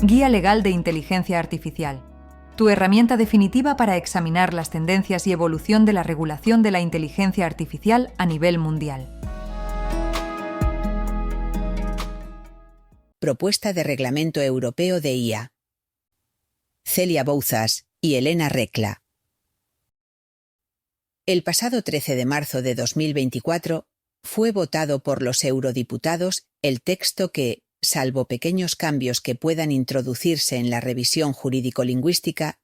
Guía Legal de Inteligencia Artificial. Tu herramienta definitiva para examinar las tendencias y evolución de la regulación de la inteligencia artificial a nivel mundial. Propuesta de Reglamento Europeo de IA. Celia Bouzas y Elena Recla. El pasado 13 de marzo de 2024 fue votado por los eurodiputados el texto que, salvo pequeños cambios que puedan introducirse en la revisión jurídico-lingüística,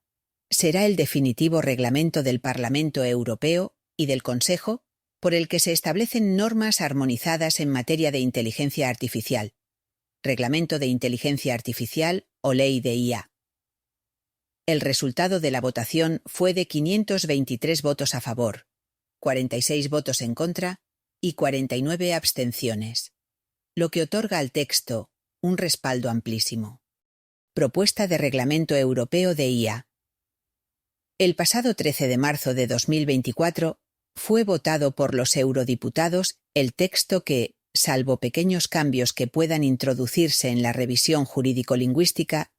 será el definitivo reglamento del Parlamento Europeo y del Consejo por el que se establecen normas armonizadas en materia de inteligencia artificial, Reglamento de Inteligencia Artificial o Ley de IA. El resultado de la votación fue de 523 votos a favor, 46 votos en contra y 49 abstenciones, lo que otorga al texto un respaldo amplísimo. Propuesta de Reglamento Europeo de IA. El pasado 13 de marzo de 2024 fue votado por los eurodiputados el texto que, salvo pequeños cambios que puedan introducirse en la revisión jurídico-lingüística,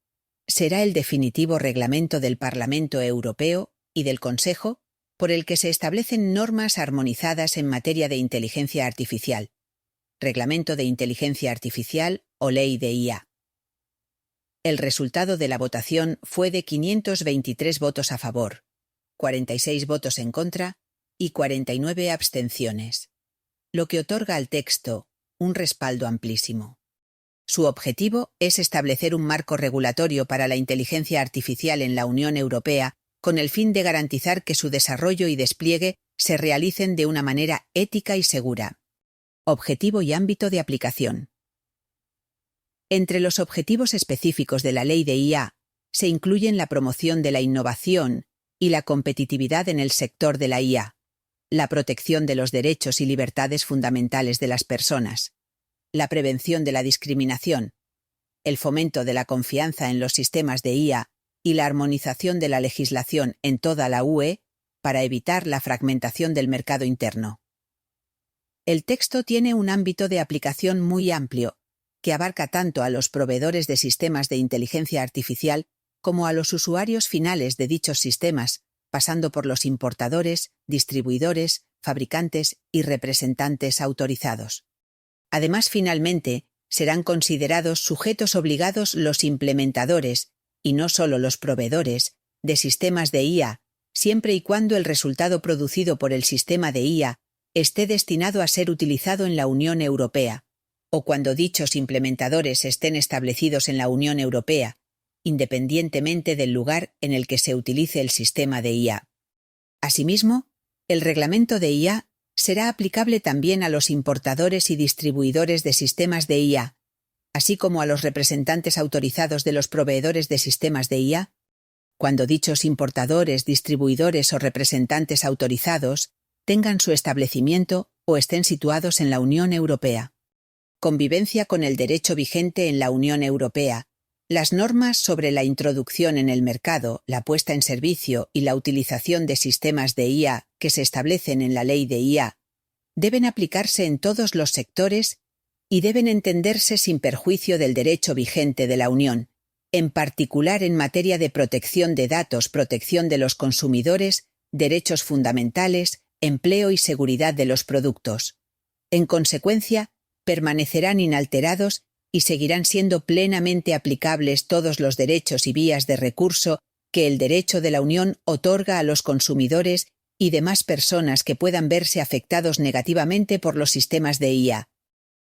será el definitivo reglamento del Parlamento Europeo y del Consejo por el que se establecen normas armonizadas en materia de inteligencia artificial, Reglamento de Inteligencia Artificial o Ley de IA. El resultado de la votación fue de 523 votos a favor, 46 votos en contra y 49 abstenciones, lo que otorga al texto un respaldo amplísimo. Su objetivo es establecer un marco regulatorio para la inteligencia artificial en la Unión Europea con el fin de garantizar que su desarrollo y despliegue se realicen de una manera ética y segura. Objetivo y ámbito de aplicación. Entre los objetivos específicos de la Ley de IA se incluyen la promoción de la innovación y la competitividad en el sector de la IA, la protección de los derechos y libertades fundamentales de las personas, la prevención de la discriminación, el fomento de la confianza en los sistemas de IA y la armonización de la legislación en toda la UE para evitar la fragmentación del mercado interno. El texto tiene un ámbito de aplicación muy amplio, que abarca tanto a los proveedores de sistemas de inteligencia artificial como a los usuarios finales de dichos sistemas, pasando por los importadores, distribuidores, fabricantes y representantes autorizados. Además, finalmente, serán considerados sujetos obligados los implementadores, y no solo los proveedores, de sistemas de IA, siempre y cuando el resultado producido por el sistema de IA esté destinado a ser utilizado en la Unión Europea, o cuando dichos implementadores estén establecidos en la Unión Europea, independientemente del lugar en el que se utilice el sistema de IA. Asimismo, el reglamento de IA será aplicable también a los importadores y distribuidores de sistemas de IA, así como a los representantes autorizados de los proveedores de sistemas de IA, cuando dichos importadores, distribuidores o representantes autorizados tengan su establecimiento o estén situados en la Unión Europea. Convivencia con el derecho vigente en la Unión Europea. Las normas sobre la introducción en el mercado, la puesta en servicio y la utilización de sistemas de IA que se establecen en la Ley de IA deben aplicarse en todos los sectores y deben entenderse sin perjuicio del derecho vigente de la Unión, en particular en materia de protección de datos, protección de los consumidores, derechos fundamentales, empleo y seguridad de los productos. En consecuencia, permanecerán inalterados y seguirán siendo plenamente aplicables todos los derechos y vías de recurso que el derecho de la Unión otorga a los consumidores y demás personas que puedan verse afectados negativamente por los sistemas de IA.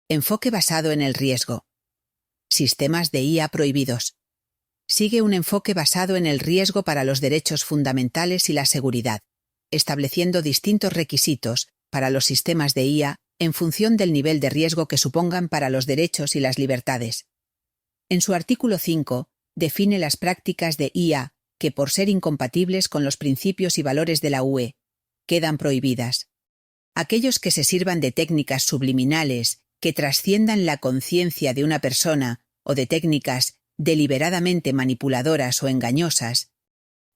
Enfoque basado en el riesgo. Sistemas de IA prohibidos. Sigue un enfoque basado en el riesgo para los derechos fundamentales y la seguridad, estableciendo distintos requisitos para los sistemas de IA en función del nivel de riesgo que supongan para los derechos y las libertades. En su artículo 5, define las prácticas de IA que, por ser incompatibles con los principios y valores de la UE, quedan prohibidas. Aquellos que se sirvan de técnicas subliminales que trasciendan la conciencia de una persona o de técnicas deliberadamente manipuladoras o engañosas,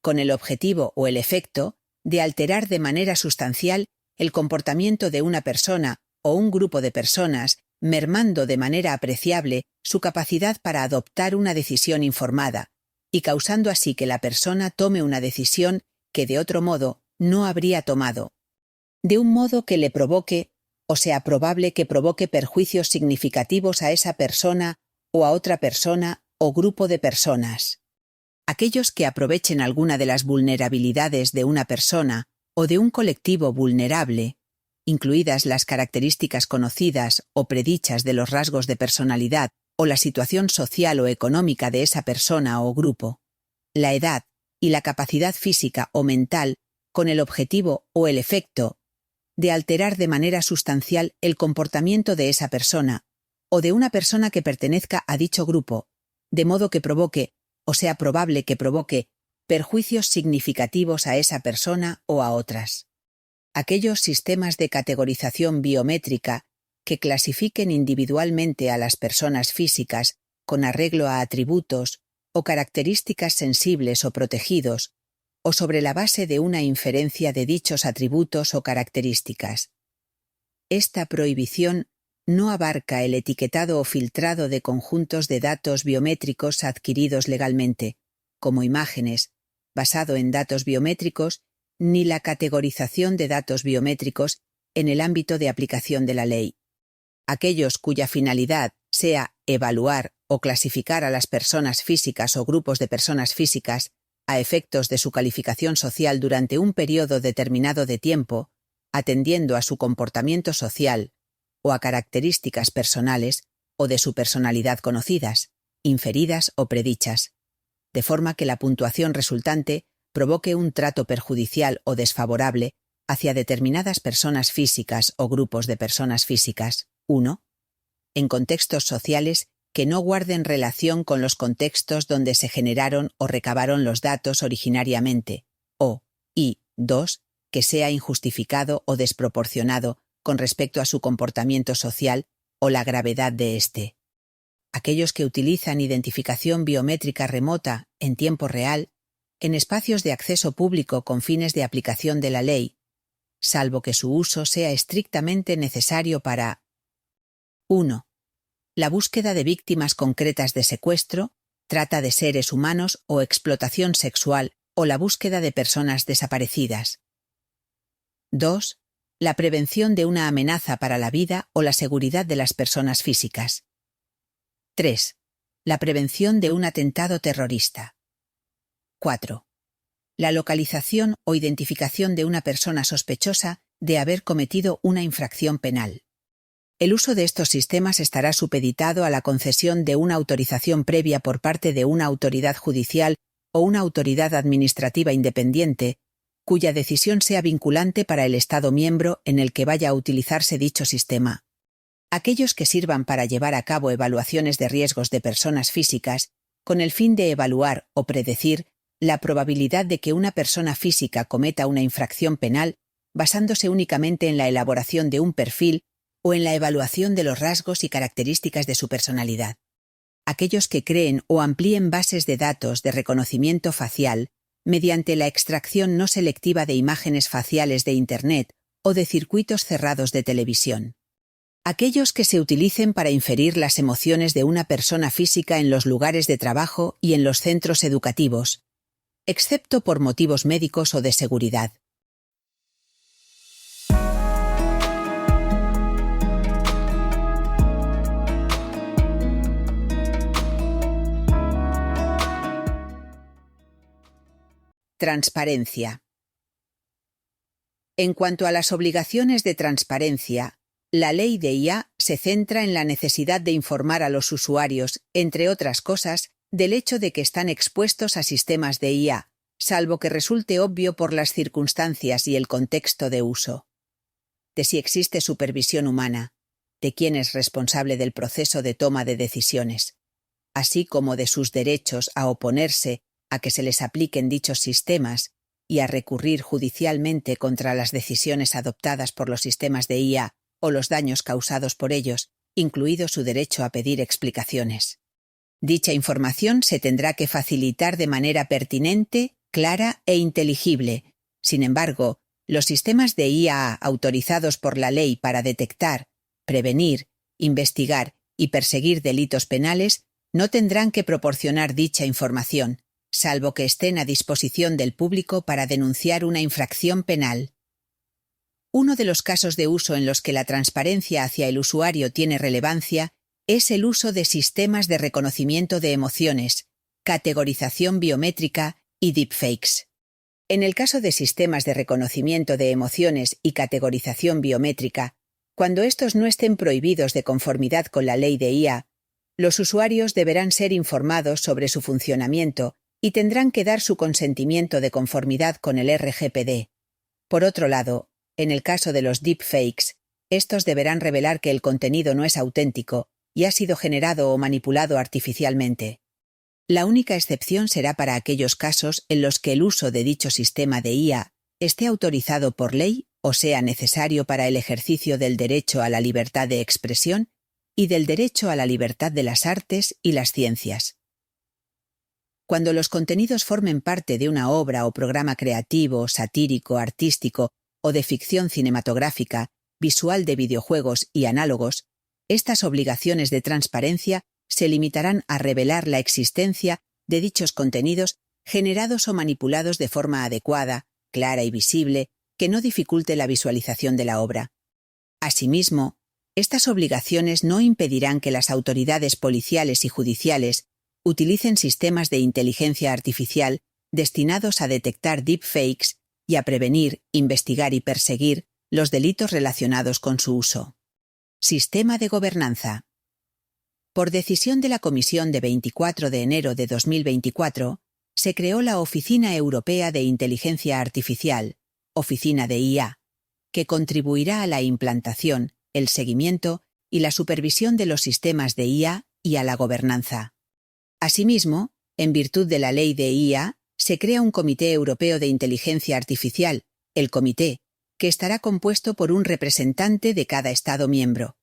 con el objetivo o el efecto de alterar de manera sustancial el comportamiento de una persona o un grupo de personas mermando de manera apreciable su capacidad para adoptar una decisión informada y causando así que la persona tome una decisión que de otro modo no habría tomado, de un modo que le provoque, o sea probable que provoque perjuicios significativos a esa persona o a otra persona o grupo de personas. Aquellos que aprovechen alguna de las vulnerabilidades de una persona o de un colectivo vulnerable, incluidas las características conocidas o predichas de los rasgos de personalidad o la situación social o económica de esa persona o grupo, la edad y la capacidad física o mental con el objetivo o el efecto de alterar de manera sustancial el comportamiento de esa persona o de una persona que pertenezca a dicho grupo, de modo que provoque, o sea probable que provoque, perjuicios significativos a esa persona o a otras. Aquellos sistemas de categorización biométrica que clasifiquen individualmente a las personas físicas con arreglo a atributos o características sensibles o protegidos, o sobre la base de una inferencia de dichos atributos o características. Esta prohibición no abarca el etiquetado o filtrado de conjuntos de datos biométricos adquiridos legalmente, como imágenes, basado en datos biométricos, ni la categorización de datos biométricos en el ámbito de aplicación de la ley. Aquellos cuya finalidad sea evaluar o clasificar a las personas físicas o grupos de personas físicas a efectos de su calificación social durante un periodo determinado de tiempo, atendiendo a su comportamiento social o a características personales o de su personalidad conocidas, inferidas o predichas, de forma que la puntuación resultante provoque un trato perjudicial o desfavorable hacia determinadas personas físicas o grupos de personas físicas. 1. En contextos sociales que no guarden relación con los contextos donde se generaron o recabaron los datos originariamente, y 2. Que sea injustificado o desproporcionado con respecto a su comportamiento social o la gravedad de éste. Aquellos que utilizan identificación biométrica remota en tiempo real, en espacios de acceso público con fines de aplicación de la ley, salvo que su uso sea estrictamente necesario para 1. La búsqueda de víctimas concretas de secuestro, trata de seres humanos o explotación sexual o la búsqueda de personas desaparecidas. 2. La prevención de una amenaza para la vida o la seguridad de las personas físicas. 3. La prevención de un atentado terrorista. 4. La localización o identificación de una persona sospechosa de haber cometido una infracción penal. El uso de estos sistemas estará supeditado a la concesión de una autorización previa por parte de una autoridad judicial o una autoridad administrativa independiente, cuya decisión sea vinculante para el Estado miembro en el que vaya a utilizarse dicho sistema. Aquellos que sirvan para llevar a cabo evaluaciones de riesgos de personas físicas, con el fin de evaluar o predecir la probabilidad de que una persona física cometa una infracción penal, basándose únicamente en la elaboración de un perfil o en la evaluación de los rasgos y características de su personalidad. Aquellos que creen o amplíen bases de datos de reconocimiento facial mediante la extracción no selectiva de imágenes faciales de Internet o de circuitos cerrados de televisión. Aquellos que se utilicen para inferir las emociones de una persona física en los lugares de trabajo y en los centros educativos, excepto por motivos médicos o de seguridad. Transparencia. En cuanto a las obligaciones de transparencia, la ley de IA se centra en la necesidad de informar a los usuarios, entre otras cosas, del hecho de que están expuestos a sistemas de IA, salvo que resulte obvio por las circunstancias y el contexto de uso. De si existe supervisión humana, de quién es responsable del proceso de toma de decisiones, así como de sus derechos a oponerse a que se les apliquen dichos sistemas y a recurrir judicialmente contra las decisiones adoptadas por los sistemas de IA o los daños causados por ellos, incluido su derecho a pedir explicaciones. Dicha información se tendrá que facilitar de manera pertinente, clara e inteligible. Sin embargo, los sistemas de IA autorizados por la ley para detectar, prevenir investigar y perseguir delitos penales no tendrán que proporcionar dicha información, salvo que estén a disposición del público para denunciar una infracción penal. Uno de los casos de uso en los que la transparencia hacia el usuario tiene relevancia es el uso de sistemas de reconocimiento de emociones, categorización biométrica y deepfakes. En el caso de sistemas de reconocimiento de emociones y categorización biométrica, cuando estos no estén prohibidos de conformidad con la ley de IA, los usuarios deberán ser informados sobre su funcionamiento y tendrán que dar su consentimiento de conformidad con el RGPD. Por otro lado, en el caso de los deepfakes, estos deberán revelar que el contenido no es auténtico y ha sido generado o manipulado artificialmente. La única excepción será para aquellos casos en los que el uso de dicho sistema de IA esté autorizado por ley o sea necesario para el ejercicio del derecho a la libertad de expresión y del derecho a la libertad de las artes y las ciencias. Cuando los contenidos formen parte de una obra o programa creativo, satírico, artístico o de ficción cinematográfica, visual de videojuegos y análogos, estas obligaciones de transparencia se limitarán a revelar la existencia de dichos contenidos generados o manipulados de forma adecuada, clara y visible, que no dificulte la visualización de la obra. Asimismo, estas obligaciones no impedirán que las autoridades policiales y judiciales utilicen sistemas de inteligencia artificial destinados a detectar deepfakes y a prevenir, investigar y perseguir los delitos relacionados con su uso. Sistema de gobernanza. Por decisión de la Comisión de 24 de enero de 2024, se creó la Oficina Europea de Inteligencia Artificial, Oficina de IA, que contribuirá a la implantación, el seguimiento y la supervisión de los sistemas de IA y a la gobernanza. Asimismo, en virtud de la ley de IA, se crea un Comité Europeo de Inteligencia Artificial, el Comité, que estará compuesto por un representante de cada Estado miembro.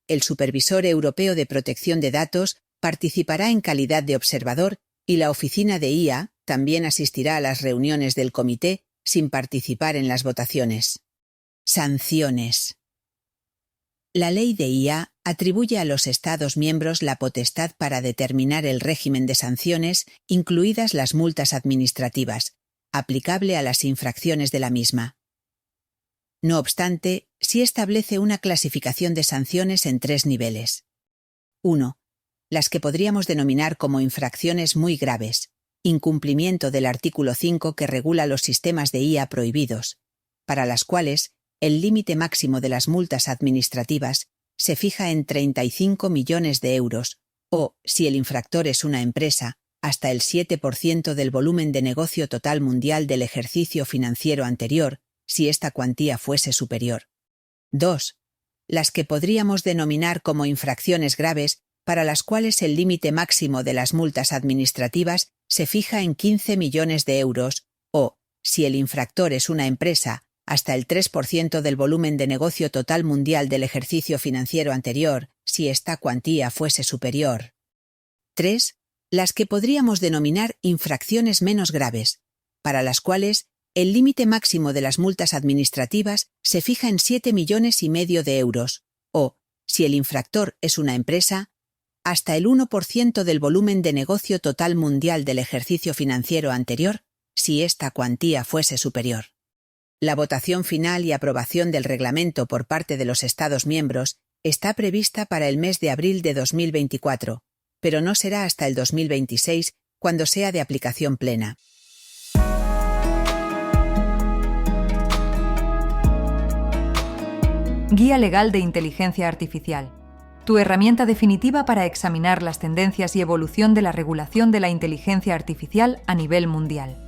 El Supervisor Europeo de Protección de Datos participará en calidad de observador y la Oficina de IA también asistirá a las reuniones del Comité sin participar en las votaciones. Sanciones. La ley de IA atribuye a los Estados miembros la potestad para determinar el régimen de sanciones, incluidas las multas administrativas, aplicable a las infracciones de la misma. No obstante, sí establece una clasificación de sanciones en 3 niveles. 1. Las que podríamos denominar como infracciones muy graves, incumplimiento del artículo 5 que regula los sistemas de IA prohibidos, para las cuales el límite máximo de las multas administrativas se fija en 35 millones de euros, o, si el infractor es una empresa, hasta el 7% del volumen de negocio total mundial del ejercicio financiero anterior, si esta cuantía fuese superior. 2. Las que podríamos denominar como infracciones graves, para las cuales el límite máximo de las multas administrativas se fija en 15 millones de euros, o, si el infractor es una empresa, hasta el 3% del volumen de negocio total mundial del ejercicio financiero anterior, si esta cuantía fuese superior. 3. Las que podríamos denominar infracciones menos graves, para las cuales el límite máximo de las multas administrativas se fija en 7,5 millones de euros, o, si el infractor es una empresa, hasta el 1% del volumen de negocio total mundial del ejercicio financiero anterior, si esta cuantía fuese superior. La votación final y aprobación del reglamento por parte de los Estados miembros está prevista para el mes de abril de 2024, pero no será hasta el 2026 cuando sea de aplicación plena. Guía Legal de Inteligencia Artificial. Tu herramienta definitiva para examinar las tendencias y evolución de la regulación de la inteligencia artificial a nivel mundial.